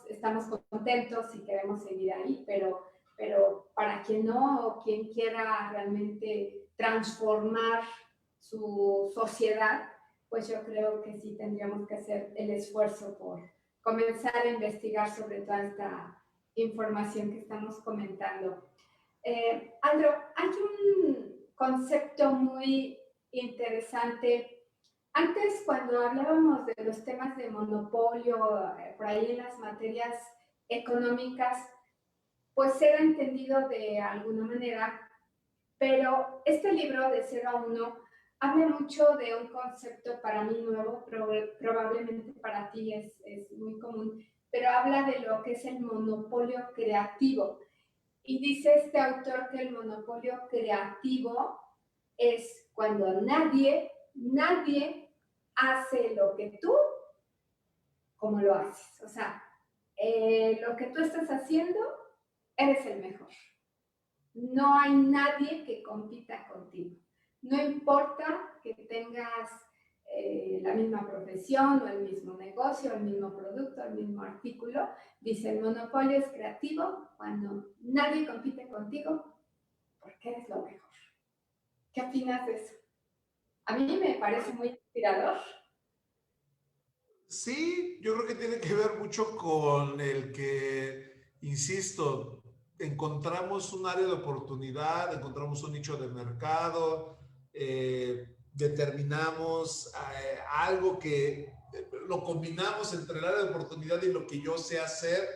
estamos contentos y queremos seguir ahí, pero para quien no o quien quiera realmente transformar su sociedad, pues yo creo que sí tendríamos que hacer el esfuerzo por comenzar a investigar sobre toda esta información que estamos comentando. Andro, hay un concepto muy interesante. Antes, cuando hablábamos de los temas de monopolio, por ahí en las materias económicas, pues era entendido de alguna manera, pero este libro de 0 a 1 habla mucho de un concepto para mí nuevo, probablemente para ti es muy común, pero habla de lo que es el monopolio creativo. Y dice este autor que el monopolio creativo es cuando nadie hace lo que tú, como lo haces. O sea, lo que tú estás haciendo, eres el mejor. No hay nadie que compita contigo. No importa que tengas la misma profesión o el mismo negocio, el mismo producto, el mismo artículo. Dice, el monopolio es creativo cuando nadie compite contigo porque eres lo mejor. ¿Qué opinas de eso? A mí me parece muy inspirador. Sí, yo creo que tiene que ver mucho con el que, insisto, encontramos un área de oportunidad, encontramos un nicho de mercado, determinamos algo que lo combinamos entre el área de oportunidad y lo que yo sé hacer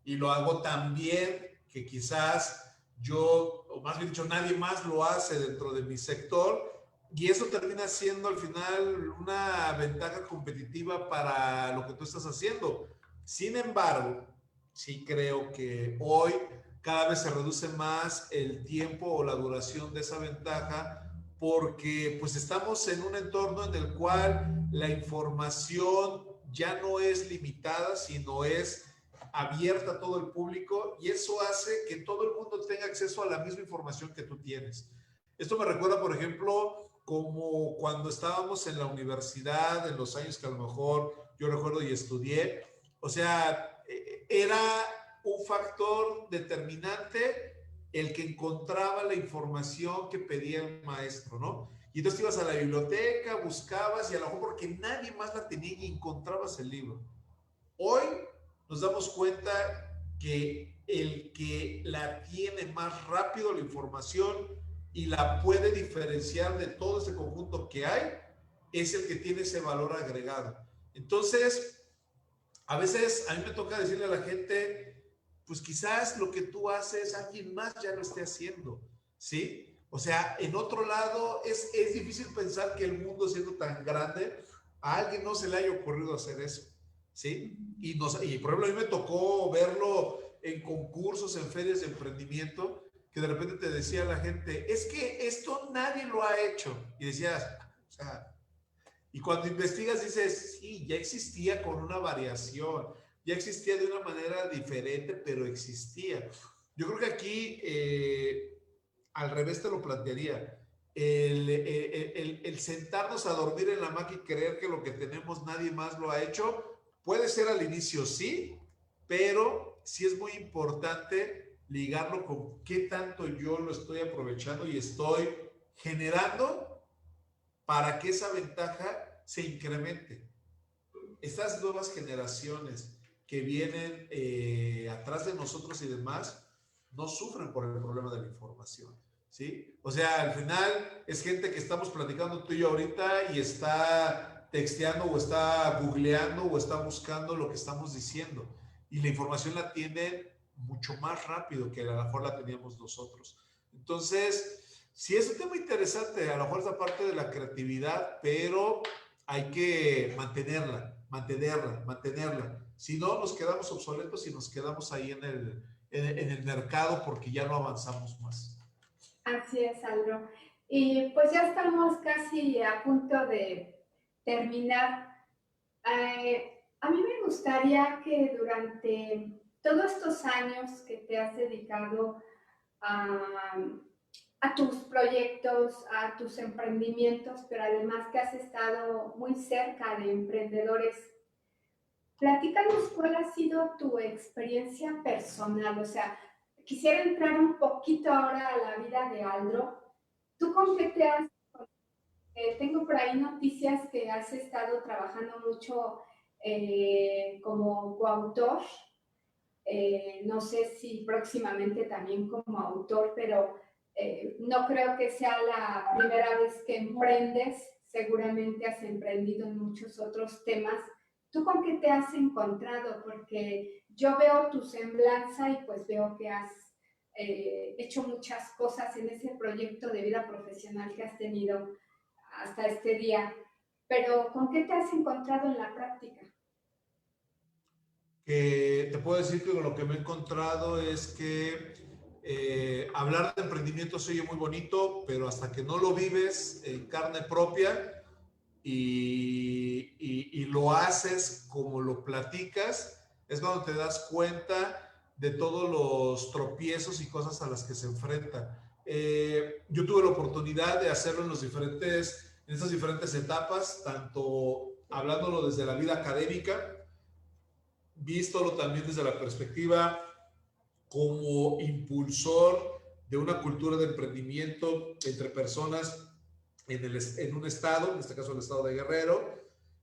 y lo hago tan bien que quizás yo, o más bien dicho, nadie más lo hace dentro de mi sector. Y eso termina siendo al final una ventaja competitiva para lo que tú estás haciendo. Sin embargo, sí creo que hoy cada vez se reduce más el tiempo o la duración de esa ventaja porque pues estamos en un entorno en el cual la información ya no es limitada, sino es abierta a todo el público y eso hace que todo el mundo tenga acceso a la misma información que tú tienes. Esto me recuerda, por ejemplo, como cuando estábamos en la universidad, en los años que a lo mejor yo recuerdo y estudié. O sea, era un factor determinante el que encontraba la información que pedía el maestro, ¿no? Y entonces ibas a la biblioteca, buscabas y a lo mejor porque nadie más la tenía y encontrabas el libro. Hoy nos damos cuenta que el que la tiene más rápido la información y la puede diferenciar de todo ese conjunto que hay, es el que tiene ese valor agregado. Entonces, a veces a mí me toca decirle a la gente, pues quizás lo que tú haces, alguien más ya lo esté haciendo, ¿sí? O sea, en otro lado, es difícil pensar que el mundo siendo tan grande, a alguien no se le haya ocurrido hacer eso, ¿sí? Y por ejemplo, a mí me tocó verlo en concursos, en ferias de emprendimiento, que de repente te decía la gente, es que esto nadie lo ha hecho. Y decías, o sea, y cuando investigas dices, sí, ya existía con una variación, ya existía de una manera diferente, pero existía. Yo creo que aquí, al revés te lo plantearía, el sentarnos a dormir en la hamaca y creer que lo que tenemos nadie más lo ha hecho, puede ser al inicio sí, pero sí es muy importante ligarlo con qué tanto yo lo estoy aprovechando y estoy generando para que esa ventaja se incremente. Estas nuevas generaciones que vienen atrás de nosotros y demás, no sufren por el problema de la información, ¿sí? O sea, al final es gente que estamos platicando tú y yo ahorita y está texteando o está googleando o está buscando lo que estamos diciendo. Y la información la tienen mucho más rápido que a lo mejor la teníamos nosotros. Entonces, Sí, es un tema interesante, a lo mejor esa parte de la creatividad, pero hay que mantenerla. Si no, nos quedamos obsoletos y nos quedamos ahí en el mercado porque ya no avanzamos más. Así es, Aldo. Y pues ya estamos casi a punto de terminar. A mí me gustaría que durante todos estos años que te has dedicado a, a tus proyectos, a tus emprendimientos, pero además que has estado muy cerca de emprendedores, platícanos cuál ha sido tu experiencia personal. O sea, quisiera entrar un poquito ahora a la vida de Aldro. ¿Tú con qué te has... tengo por ahí noticias que has estado trabajando mucho como coautor. No sé si próximamente también como autor, pero no creo que sea la primera vez que emprendes. Seguramente has emprendido en muchos otros temas. ¿Tú con qué te has encontrado? Porque yo veo tu semblanza y pues veo que has hecho muchas cosas en ese proyecto de vida profesional que has tenido hasta este día. Pero ¿con qué te has encontrado en la práctica? Te puedo decir que lo que me he encontrado es que hablar de emprendimiento se oye muy bonito, pero hasta que no lo vives en carne propia y lo haces como lo platicas, es cuando te das cuenta de todos los tropiezos y cosas a las que se enfrenta. Yo tuve la oportunidad de hacerlo en estas diferentes etapas, tanto hablándolo desde la vida académica, vístolo también desde la perspectiva como impulsor de una cultura de emprendimiento entre personas en un estado, en este caso el estado de Guerrero,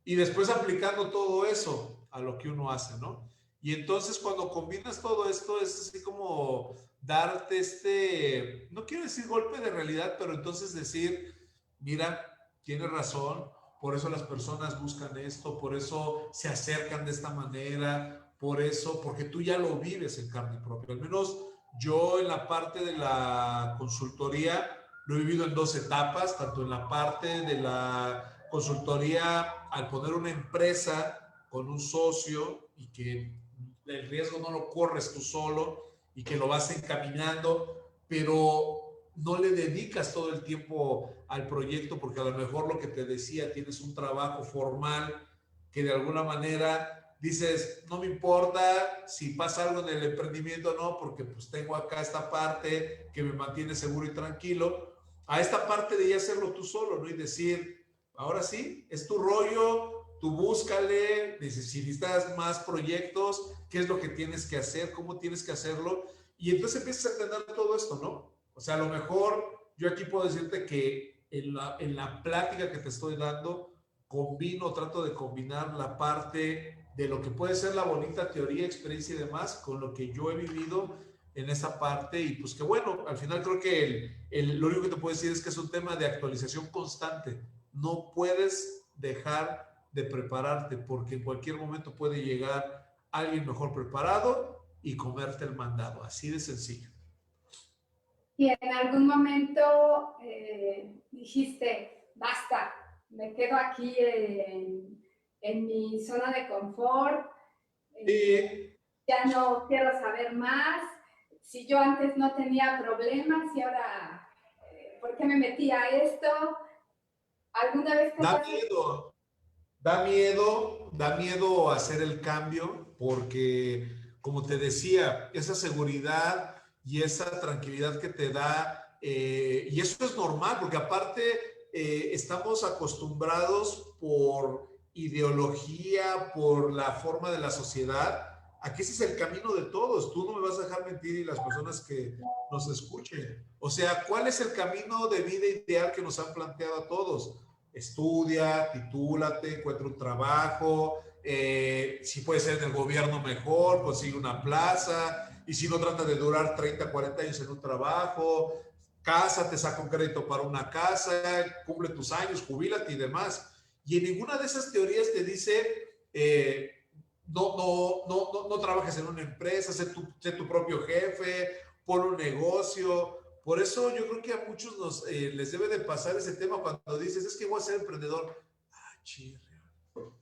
y después aplicando todo eso a lo que uno hace, ¿no? Y entonces cuando combinas todo esto es así como darte no quiero decir golpe de realidad, pero entonces decir, mira, tienes razón, por eso las personas buscan esto, por eso se acercan de esta manera, por eso, porque tú ya lo vives en carne propia. Al menos yo en la parte de la consultoría lo he vivido en dos etapas, tanto en la parte de la consultoría al poner una empresa con un socio y que el riesgo no lo corres tú solo y que lo vas encaminando, pero no le dedicas todo el tiempo al proyecto porque a lo mejor lo que te decía, tienes un trabajo formal que de alguna manera dices, no me importa si pasa algo en el emprendimiento o no, porque pues tengo acá esta parte que me mantiene seguro y tranquilo, a esta parte de ya hacerlo tú solo, ¿no? Y decir, ahora sí, es tu rollo, tú búscale, si necesitas más proyectos, qué es lo que tienes que hacer, cómo tienes que hacerlo, y entonces empiezas a entender todo esto, ¿no? O sea, a lo mejor yo aquí puedo decirte que en la plática que te estoy dando, trato de combinar la parte de lo que puede ser la bonita teoría, experiencia y demás, con lo que yo he vivido en esa parte y pues que bueno, al final creo que lo único que te puedo decir es que es un tema de actualización constante. No puedes dejar de prepararte porque en cualquier momento puede llegar alguien mejor preparado y comerte el mandado, así de sencillo. Y en algún momento dijiste, basta, me quedo aquí en mi zona de confort, Y ya no quiero saber más. Si yo antes no tenía problemas y ahora, ¿por qué me metí a esto? ¿Alguna vez te da pasó? miedo, da miedo hacer el cambio porque, como te decía, esa seguridad y esa tranquilidad que te da, y eso es normal, porque aparte estamos acostumbrados por ideología, por la forma de la sociedad, a que ese es el camino de todos. Tú no me vas a dejar mentir y las personas que nos escuchen. O sea, ¿cuál es el camino de vida ideal que nos han planteado a todos? Estudia, titúlate, encuentra un trabajo, si puede ser en el gobierno mejor, consigue una plaza, y si no trata de durar 30, 40 años en un trabajo, cásate, saca un crédito para una casa, cumple tus años, jubílate y demás. Y en ninguna de esas teorías te dice, no trabajes en una empresa, sé tu propio jefe, pon un negocio, Por eso yo creo que a muchos les debe de pasar ese tema cuando dices, es que voy a ser emprendedor. Ah, chirre.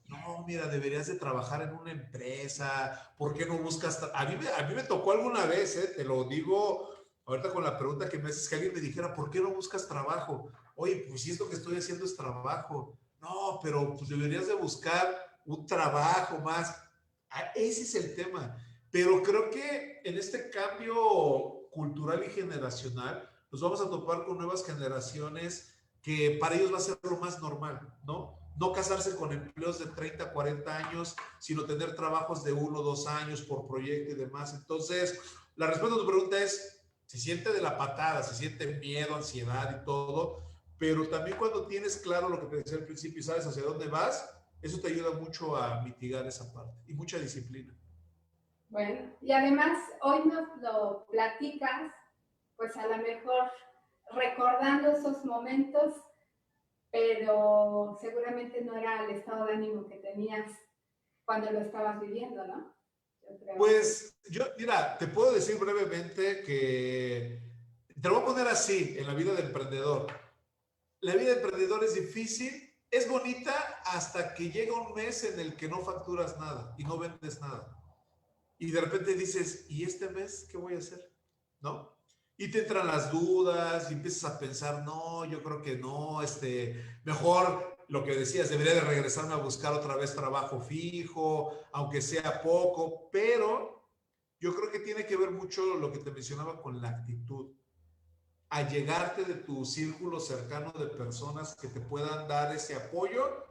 No, mira, deberías de trabajar en una empresa. ¿Por qué no buscas? A mí me tocó alguna vez, te lo digo ahorita con la pregunta que me haces, que alguien me dijera, ¿por qué no buscas trabajo? Oye, pues si esto que estoy haciendo es trabajo. No, pero pues deberías de buscar un trabajo más. Ah, ese es el tema. Pero creo que en este cambio cultural y generacional nos vamos a topar con nuevas generaciones que para ellos va a ser lo más normal, ¿no? No casarse con empleos de 30, 40 años, sino tener trabajos de 1 o 2 años por proyecto y demás. Entonces, la respuesta a tu pregunta es, se siente de la patada, se siente miedo, ansiedad y todo, pero también cuando tienes claro lo que te decía al principio y sabes hacia dónde vas, eso te ayuda mucho a mitigar esa parte y mucha disciplina. Bueno, y además hoy nos lo platicas, pues a lo mejor recordando esos momentos, pero seguramente no era el estado de ánimo que tenías cuando lo estabas viviendo, ¿no? Yo creo que Pues yo, mira, te puedo decir brevemente que te lo voy a poner así en la vida de emprendedor. La vida de emprendedor es difícil, es bonita hasta que llega un mes en el que no facturas nada y no vendes nada. Y de repente dices, ¿y este mes qué voy a hacer? ¿No? Y te entran las dudas y empiezas a pensar, no, yo creo que no, mejor lo que decías, debería de regresarme a buscar otra vez trabajo fijo, aunque sea poco, pero yo creo que tiene que ver mucho lo que te mencionaba con la actitud, allegarte de tu círculo cercano de personas que te puedan dar ese apoyo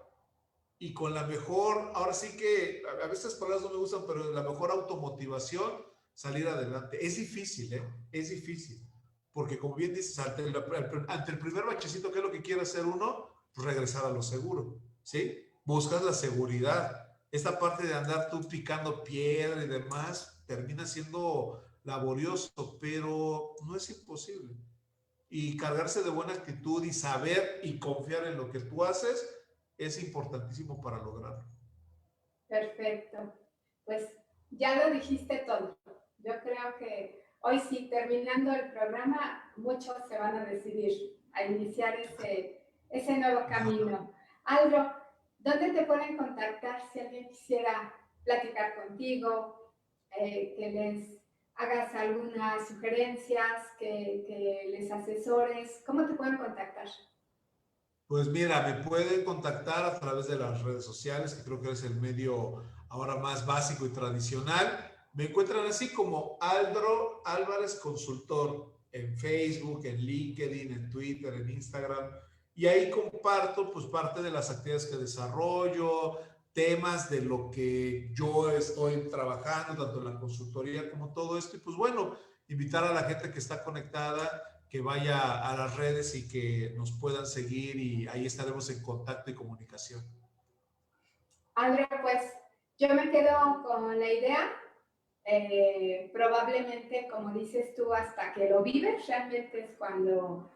y con la mejor, ahora sí que a veces palabras no me gustan, pero la mejor automotivación, salir adelante. Es difícil, ¿eh? Es difícil. Porque como bien dices, ante el primer bachecito, ¿qué es lo que quiere hacer uno? Pues regresar a lo seguro, ¿sí? Buscas la seguridad. Esta parte de andar tú picando piedra y demás termina siendo laborioso, pero no es imposible. Y cargarse de buena actitud y saber y confiar en lo que tú haces es importantísimo para lograrlo. perfecto. Pues ya lo dijiste todo. Yo creo que hoy sí, terminando el programa, muchos se van a decidir a iniciar ese nuevo camino. Aldo, ¿dónde te pueden contactar si alguien quisiera platicar contigo, que les hagas algunas sugerencias, que les asesores? ¿Cómo te pueden contactar? Pues mira, me pueden contactar a través de las redes sociales, que creo que es el medio ahora más básico y tradicional. Me encuentran así como Aldro Álvarez Consultor en Facebook, en LinkedIn, en Twitter, en Instagram. Y ahí comparto pues parte de las actividades que desarrollo, temas de lo que yo estoy trabajando, tanto en la consultoría como todo esto. Y pues bueno, invitar a la gente que está conectada que vaya a las redes y que nos puedan seguir y ahí estaremos en contacto y comunicación. Andrea, pues yo me quedo con la idea. Probablemente, como dices tú, hasta que lo vives, realmente es cuando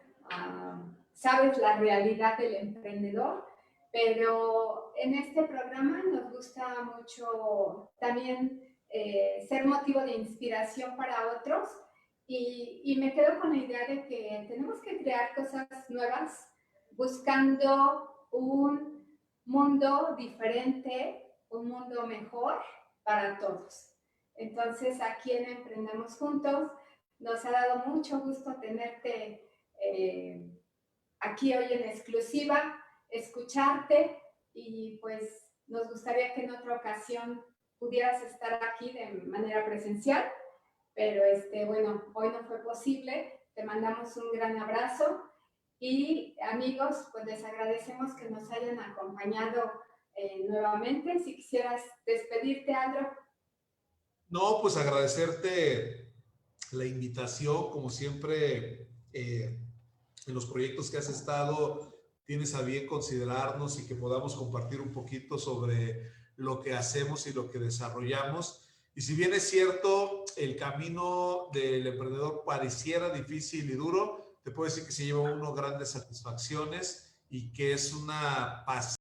sabes la realidad del emprendedor. Pero en este programa nos gusta mucho también ser motivo de inspiración para otros y me quedo con la idea de que tenemos que crear cosas nuevas buscando un mundo diferente, un mundo mejor para todos. Entonces, aquí en Emprendamos Juntos, nos ha dado mucho gusto tenerte aquí hoy en exclusiva, escucharte y pues nos gustaría que en otra ocasión pudieras estar aquí de manera presencial, pero bueno, hoy no fue posible. Te mandamos un gran abrazo y amigos, pues les agradecemos que nos hayan acompañado nuevamente. Si quisieras despedirte, Andro. No, pues agradecerte la invitación, como siempre, en los proyectos que has estado, tienes a bien considerarnos y que podamos compartir un poquito sobre lo que hacemos y lo que desarrollamos. Y si bien es cierto, el camino del emprendedor pareciera difícil y duro, te puedo decir que se lleva uno grandes satisfacciones y que es una pasión